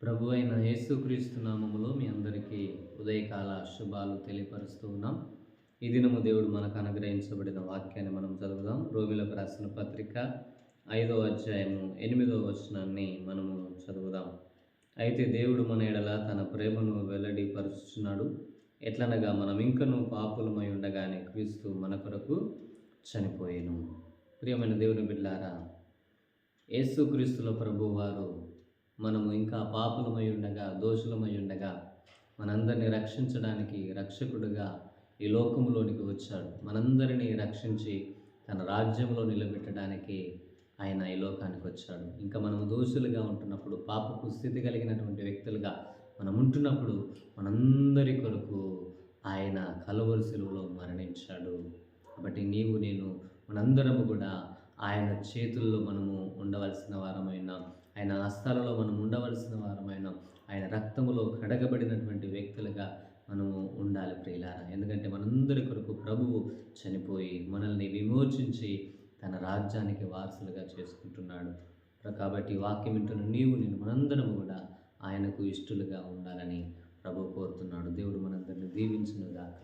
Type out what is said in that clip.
ప్రభు అయిన యేసుక్రీస్తు నామములో మీ అందరికీ ఉదయకాల శుభాలు తెలియపరుస్తూ ఉన్నాం. ఈ దినము దేవుడు మనకు అనుగ్రహించబడిన వాక్యాన్ని మనం చదువుదాం. రోమిలకు రాసిన పత్రిక 5వ అధ్యాయము 8వ వచనాన్ని మనము చదువుదాం. అయితే దేవుడు మన ఎడల తన ప్రేమను వెల్లడిపరుచుచున్నాడు. ఎట్లనగా మనం ఇంకనూ పాపులమై ఉండగానే క్రీస్తు మన కొరకు చనిపోయెను. ప్రియమైన దేవుని బిడ్డలారా, యేసుక్రీస్తుల ప్రభువారు మనము ఇంకా పాపులమై ఉండగా, దోషులమై ఉండగా మనందరినీ రక్షించడానికి రక్షకుడుగా ఈ లోకంలోనికి వచ్చాడు. మనందరినీ రక్షించి తన రాజ్యంలో నిలబెట్టడానికి ఆయన ఈ లోకానికి వచ్చాడు. ఇంకా మనము దోషులుగా ఉంటున్నప్పుడు, పాపపు స్థితి కలిగినటువంటి వ్యక్తులుగా మనం ఉంటున్నప్పుడు మనందరి కొరకు ఆయన కలువరి సిలువలో మరణించాడు. కాబట్టి నీవు నేను మనందరము కూడా ఆయన చేతుల్లో మనము ఉండవలసిన వారమైన, ఆయన హస్తాలలో మనం ఉండవలసిన వారమైన, ఆయన రక్తములో కడగబడినటువంటి వ్యక్తులుగా మనము ఉండాలి ప్రియులారా. ఎందుకంటే మనందరి కొరకు ప్రభువు చనిపోయి మనల్ని విమోచించి తన రాజ్యానికి వారసులుగా చేసుకుంటున్నాడు. కాబట్టి వాక్యం వింటున్న నీవు నేను మనందరం కూడా ఆయనకు ఇష్టలుగా ఉండాలని ప్రభు కోరుతున్నాడు. దేవుడు మనందరిని దీవించునుగాక.